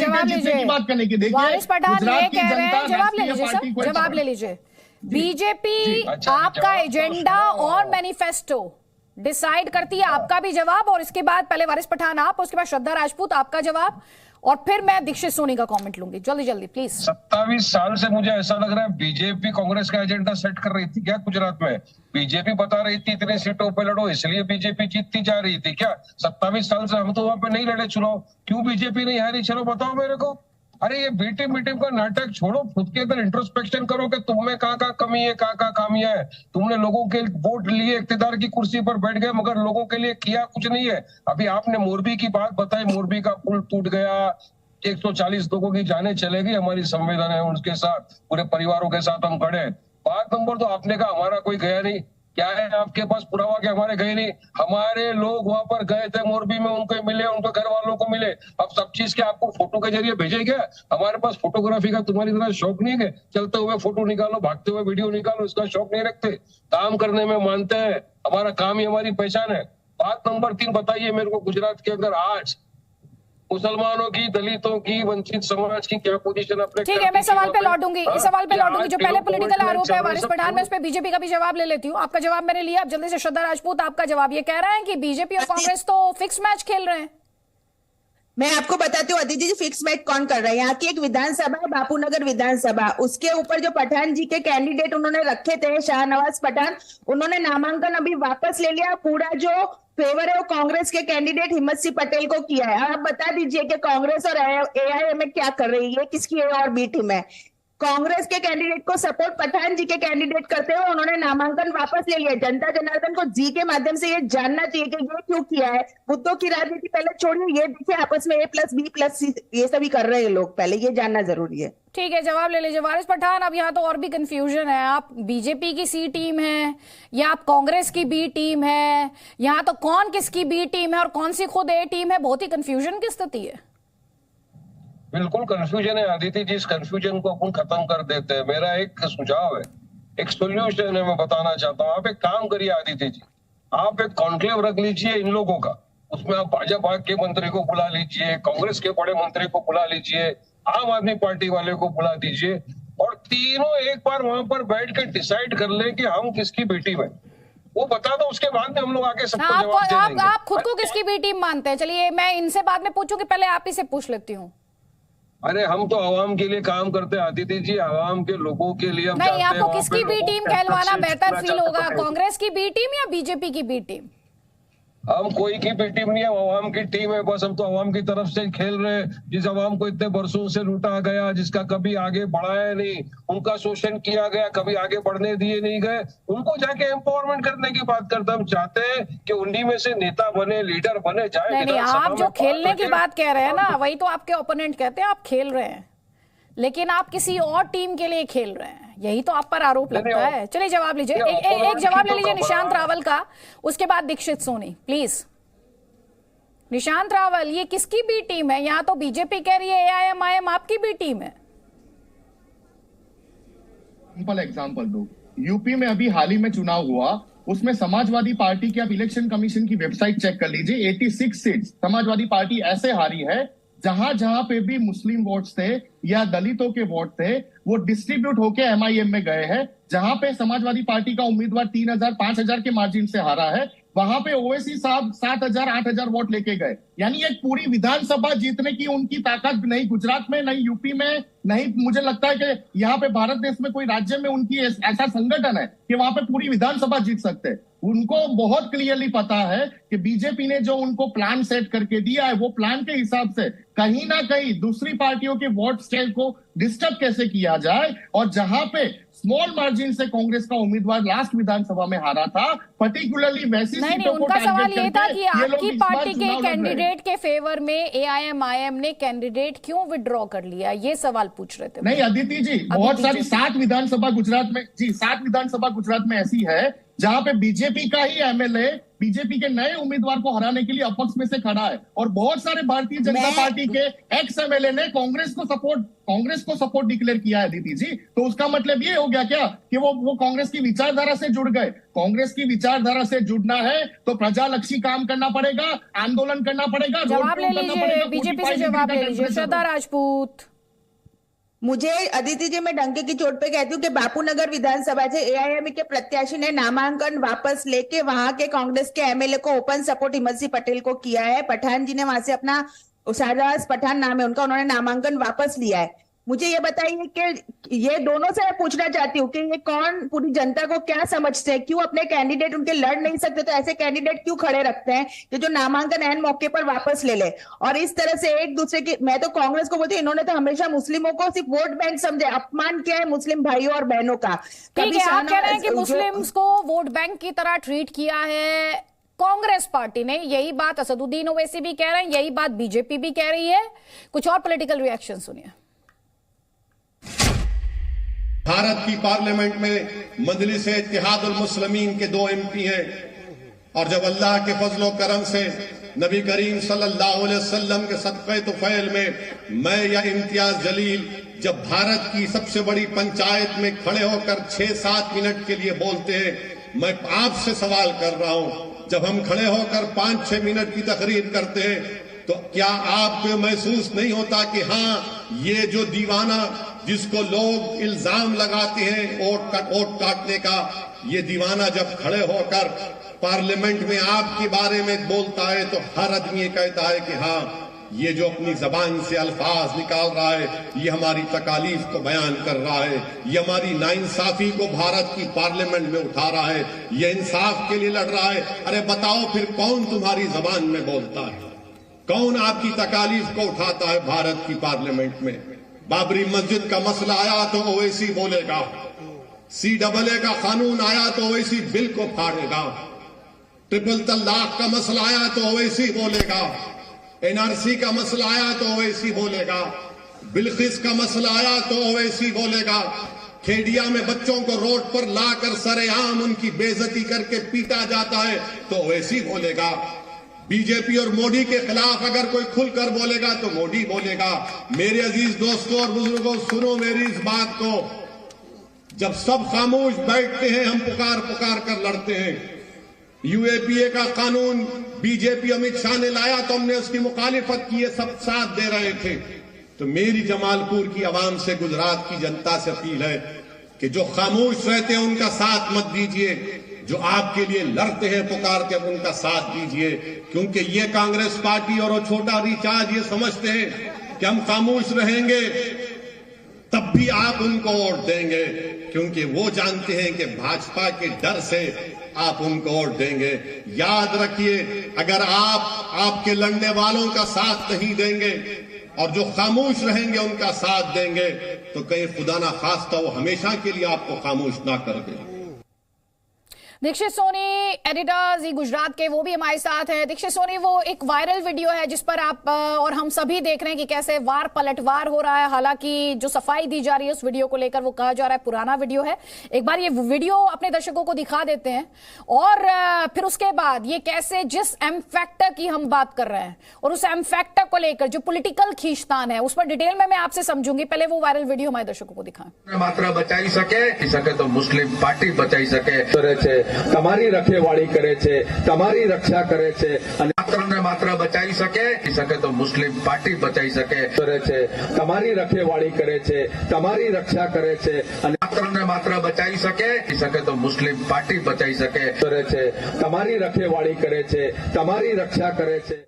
जवाब लीजिए। बात करने की देखिए, वारिस पठान ये कह रहे हैं, जवाब ले लीजिए सर, जवाब जवाब ले लीजिए। बीजेपी आपका एजेंडा और मैनिफेस्टो डिसाइड करती है, आपका भी जवाब, और इसके बाद पहले वारिस पठान आप, उसके बाद श्रद्धा राजपूत आपका जवाब, और फिर मैं दीक्षित सोनी का कमेंट लूंगी। जल्दी जल्दी प्लीज। 27 साल से मुझे ऐसा लग रहा है बीजेपी कांग्रेस का एजेंडा सेट कर रही थी क्या गुजरात में? बीजेपी बता रही थी इतनी सीटों पे लड़ो, इसलिए बीजेपी जीतती जा रही थी क्या? 27 साल से हम तो वहां पे नहीं लड़े चुनाव, क्यों बीजेपी नहीं हारी? चलो बताओ मेरे को। अरे ये बीटी मीटिंग का नाटक छोड़ो, खुद के अंदर इंट्रोस्पेक्शन करो कि तुम में कहाँ कमी है, कहाँ खामियां है। तुमने लोगों के वोट लिए, इख्तिदार की कुर्सी पर बैठ गए, मगर लोगों के लिए किया कुछ नहीं है। अभी आपने मोरबी की बात बताई, मोरबी का पुल टूट गया, 140 लोगों की जानें चले गई, हमारी संवेदना है उनके साथ, पूरे परिवारों के साथ हम खड़े। बात नंबर तो आपने कहा हमारा कोई गया नहीं, क्या है आपके पास पुरावा कि हमारे गए नहीं? हमारे लोग वहां पर गए थे मोरबी में, उनको मिले, उनके घर वालों को मिले। अब सब चीज के आपको फोटो के जरिए भेजे क्या? हमारे पास फोटोग्राफी का तुम्हारी तरह शौक नहीं है? चलते हुए फोटो निकालो, भागते हुए वीडियो निकालो, इसका शौक नहीं रखते? काम करने में मानते हैं, हमारा काम ही हमारी पहचान है। बात नंबर 3 बताइए मेरे को, गुजरात के अंदर आज मुसलमानों की, दलितों की, वंचित समाज की क्या पोजीशन अपने? ठीक है, मैं सवाल पे लौटूंगी, इस सवाल पे लौटूंगी। जो पहले पॉलिटिकल आरोप है वारिस पठान में, उस पे बीजेपी का भी जवाब ले लेती हूँ। आपका जवाब मैंने लिया, अब जल्दी से श्रद्धा राजपूत आपका जवाब। ये कह रहे हैं कि बीजेपी और कांग्रेस तो फिक्स मैच खेल रहे हैं। मैं आपको बताती हूँ अदिति जी, फिक्स मैच कौन कर रहा है। यहाँ की एक विधानसभा है, बापूनगर विधानसभा, उसके ऊपर जो पठान जी के कैंडिडेट उन्होंने रखे थे, शाहनवाज पठान, उन्होंने नामांकन अभी वापस ले लिया। पूरा जो फेवर है वो कांग्रेस के कैंडिडेट हिम्मत सिंह पटेल को किया है। आप बता दीजिए कि कांग्रेस और एआईएम क्या कर रही है, किसकी ए और बी टीम है? कांग्रेस के कैंडिडेट को सपोर्ट पठान जी के कैंडिडेट करते हुए उन्होंने नामांकन वापस ले लिया। जनता जनार्दन को जी के माध्यम से ये जानना चाहिए कि ये क्यों किया है। मुद्दों की राजनीति पहले छोड़िए, ये देखिए आपस में A+B+C ये सभी कर रहे हैं लोग, पहले ये जानना जरूरी है। ठीक है, जवाब ले लीजिए वारिस पठान। अब यहाँ तो और भी कंफ्यूजन है, आप बीजेपी की सी टीम है या आप कांग्रेस की बी टीम है, यहाँ तो कौन किसकी बी टीम है और कौन सी खुद ए टीम है, बहुत ही कंफ्यूजन की स्थिति है। बिल्कुल कंफ्यूजन है आदित्य जी, इस कंफ्यूजन को अपन खत्म कर देते हैं। मेरा एक सुझाव है, एक सोल्यूशन है, मैं बताना चाहता हूँ। आप एक काम करिए आदित्य जी, आप एक कॉन्क्लेव रख लीजिए इन लोगों का, उसमें आप भाजपा के मंत्री को बुला लीजिए, कांग्रेस के बड़े मंत्री को बुला लीजिए, आम आदमी पार्टी वाले को बुला दीजिए, और तीनों एक बार वहां पर बैठ कर डिसाइड कर ले कि हम किसकी बेटी में, वो बता दो, उसके बाद में हम लोग आगे सबको जवाब दे देंगे। आप खुद को किसकी बी टीम मानते हैं? चलिए मैं इनसे बाद में पूछूंगी, पहले आप ही से पूछ लेती हूँ। अरे हम तो आवाम के लिए काम करते हैं आदित्य जी, आवाम के लोगों के लिए। नहीं, आपको किसकी बी टीम कहलवाना बेहतर फील होगा, कांग्रेस की बी टीम या बीजेपी की बी टीम? हम कोई की भी टीम नहीं है, आवाम की टीम है बस। हम तो आवाम की तरफ से खेल रहे हैं। जिस आवाम को इतने बरसों से लूटा गया, जिसका कभी आगे बढ़ाया नहीं, उनका शोषण किया गया, कभी आगे बढ़ने दिए नहीं गए, उनको जाके एम्पावरमेंट करने की बात करते हैं। हम चाहते हैं कि उन्हीं में से नेता बने, लीडर बने, जाए। नहीं, आप जो खेलने की बात कह रहे हैं ना, वही तो आपके ओपोनेंट कहते हैं आप खेल रहे हैं, लेकिन आप किसी और टीम के लिए खेल रहे हैं, यही तो आप पर आरोप लगता है। चलिए जवाब लीजिए, एक जवाब ले लीजिए निशांत रावल का, उसके बाद दीक्षित सोनी प्लीज। निशांत रावल, ये किसकी बी टीम है? यहाँ तो बीजेपी कह रही है एआईएम आपकी बी टीम है। एग्जाम्पल दो, यूपी में अभी हाल ही में चुनाव हुआ, उसमें समाजवादी पार्टी की आप इलेक्शन कमीशन की वेबसाइट चेक कर लीजिए, 86 सीट समाजवादी पार्टी ऐसे हारी है जहां जहां पे भी मुस्लिम वोट्स थे या दलितों के वोट थे, वो डिस्ट्रीब्यूट होके एमआईएम में गए हैं। जहां पे समाजवादी पार्टी का उम्मीदवार 3000 5000 के मार्जिन से हारा है, वहां पे ओवैसी साहब 7000 8000 वोट लेके गए। यानी एक पूरी विधानसभा जीतने की उनकी ताकत नहीं गुजरात में, नहीं यूपी में, नहीं मुझे लगता है कि यहाँ पे भारत देश में कोई राज्य में उनकी ऐसा संगठन है कि वहां पे पूरी विधानसभा जीत सकते हैं। उनको बहुत क्लियरली पता है कि बीजेपी ने जो उनको प्लान सेट करके दिया है, वो प्लान के हिसाब से कहीं ना कहीं दूसरी पार्टियों के वोट शेयर को डिस्टर्ब कैसे किया जाए। और जहां पे स्मॉल मार्जिन से कांग्रेस का उम्मीदवार लास्ट विधानसभा में हारा था, पर्टिकुलरली वैसी सीटों को उनका सवाल ये था कि आपकी पार्टी के चुनाव कैंडिडेट के फेवर में एआईएम ने कैंडिडेट क्यों विड्रॉ कर लिया, ये सवाल पूछ रहे थे। नहीं अदिति जी, बहुत सारी 7 विधानसभा गुजरात में, जी 7 विधानसभा गुजरात में ऐसी है जहां पे बीजेपी का ही एमएलए बीजेपी के नए उम्मीदवार को हराने के लिए अपक्ष में से खड़ा है, और बहुत सारे भारतीय जनता पार्टी के एक्स एमएलए ने कांग्रेस को सपोर्ट डिक्लेयर किया है दीदी जी। तो उसका मतलब ये हो गया क्या कि वो कांग्रेस की विचारधारा से जुड़ गए? कांग्रेस की विचारधारा से जुड़ना है तो प्रजालक्षी काम करना पड़ेगा, आंदोलन करना पड़ेगा, जवाब ले लीजिए, बीजेपी से जवाब ले लीजिए। श्रद्धा राजपूत। मुझे अदिति जी, मैं डंके की चोट पे कहती हूँ कि बापूनगर विधानसभा से एआईएमआई के प्रत्याशी ने नामांकन वापस लेके वहां के कांग्रेस के एमएलए को ओपन सपोर्ट हिम्मत सिंह पटेल को किया है। पठान जी ने वहां से अपना, शाहनवाज पठान नाम है उनका, उन्होंने नामांकन वापस लिया है। मुझे ये बताइए कि ये दोनों से मैं पूछना चाहती हूँ कि ये कौन पूरी जनता को क्या समझते हैं, क्यों अपने कैंडिडेट उनके लड़ नहीं सकते तो ऐसे कैंडिडेट क्यों खड़े रखते हैं कि जो नामांकन एन मौके पर वापस ले ले? और इस तरह से एक दूसरे की, मैं तो कांग्रेस को बोलती हूँ, इन्होंने तो हमेशा मुस्लिमों को सिर्फ वोट बैंक समझे, अपमान किया है मुस्लिम भाइयों और बहनों का। ठीक है, आप कह रहे हैं कि मुस्लिम्स को वोट बैंक की तरह ट्रीट किया है कांग्रेस पार्टी ने, यही बात असदुद्दीन ओवैसी भी कह रहे हैं, यही बात बीजेपी भी कह रही है। कुछ और पॉलिटिकल रिएक्शन सुनिए। भारत की पार्लियामेंट में मजलिस-ए-इत्तेहादुल मुस्लिमीन के 2 एमपी हैं, और जब अल्लाह के फजलो करम से नबी करीम सल्लल्लाहु अलैहि वसल्लम के सदक़े तुफ़ैल में मैं या इम्तियाज जलील जब भारत की सबसे बड़ी पंचायत में खड़े होकर 6-7 मिनट के लिए बोलते हैं, मैं आपसे सवाल कर रहा हूं, जब हम खड़े होकर 5-6 मिनट की तकरीर करते हैं तो क्या आपको महसूस नहीं होता कि हाँ, ये जो दीवाना जिसको लोग इल्जाम लगाते हैं वोट काटने का, ये दीवाना जब खड़े होकर पार्लियामेंट में आपके बारे में बोलता है तो हर आदमी कहता है कि हाँ, ये जो अपनी जबान से अल्फाज निकाल रहा है ये हमारी तकालीफ को बयान कर रहा है, ये हमारी नाइंसाफी को भारत की पार्लियामेंट में उठा रहा है, ये इंसाफ के लिए लड़ रहा है। अरे बताओ फिर कौन तुम्हारी जबान में बोलता है, कौन आपकी तकालीफ को उठाता है भारत की पार्लियामेंट में? बाबरी मस्जिद का मसला आया तो ओवैसी बोलेगा, CAA का कानून आया तो ओवैसी बिल को फाड़ेगा, ट्रिपल तलाक का मसला आया तो ओवैसी बोलेगा, NRC का मसला आया तो ओवैसी बोलेगा, बिल्किस का मसला आया तो ओवैसी बोलेगा, खेडिया में बच्चों को रोड पर लाकर सरेआम उनकी बेइज्जती करके पीटा जाता है तो ओवैसी बोलेगा, बीजेपी और मोदी के खिलाफ अगर कोई खुलकर बोलेगा तो मोदी बोलेगा। मेरे अजीज दोस्तों और बुजुर्गों, सुनो मेरी इस बात को, जब सब खामोश बैठते हैं हम पुकार पुकार कर लड़ते हैं। UAPA का कानून बीजेपी अमित शाह ने लाया तो हमने उसकी मुखालिफत की, सब साथ दे रहे थे। तो मेरी जमालपुर की आवाम से, गुजरात की जनता से अपील है कि जो खामोश रहते हैं उनका साथ मत दीजिए, जो आपके लिए लड़ते हैं पुकारते हैं उनका साथ दीजिए, क्योंकि ये कांग्रेस पार्टी और वो छोटा रिचार्ज ये समझते हैं कि हम खामोश रहेंगे तब भी आप उनको वोट देंगे, क्योंकि वो जानते हैं कि भाजपा के डर से आप उनको वोट देंगे। याद रखिए, अगर आप आपके लड़ने वालों का साथ नहीं देंगे और जो खामोश रहेंगे उनका साथ देंगे तो कहीं खुदा ना खास्ता वो हमेशा के लिए आपको खामोश ना कर दे। दीक्षित सोनी एडिटर जी गुजरात के, वो भी हमारे साथ है। दीक्षित सोनी, वो एक वायरल वीडियो है जिस पर आप और हम सभी देख रहे हैं कि कैसे वार पलटवार हो रहा है। हालांकि जो सफाई दी जा रही है उस वीडियो को लेकर वो कहा जा रहा है पुराना वीडियो है। एक बार ये वीडियो अपने दर्शकों को दिखा देते हैं और फिर उसके बाद ये कैसे जिस एम फैक्टर की हम बात कर रहे हैं और उस एम फैक्टर को लेकर जो पॉलिटिकल खींचतान है उस पर डिटेल में मैं आपसे समझूंगी। पहले वो वायरल वीडियो हमारे दर्शकों को दिखाएं। मात्रा बचाई सके तो मुस्लिम पार्टी बचाई सके, તમારી રખેવાળી કરે છે, તમારી રક્ષા કરે છે, અને માત્ર બચાવી શકે તો મુસ્લિમ પાર્ટી બચાવી શકે છે, તમારી રખેવાળી કરે છે, તમારી રક્ષા કરે છે, અને માત્ર બચાવી શકે તો મુસ્લિમ પાર્ટી બચાવી શકે છે, તમારી રખેવાળી કરે છે, તમારી રક્ષા કરે છે।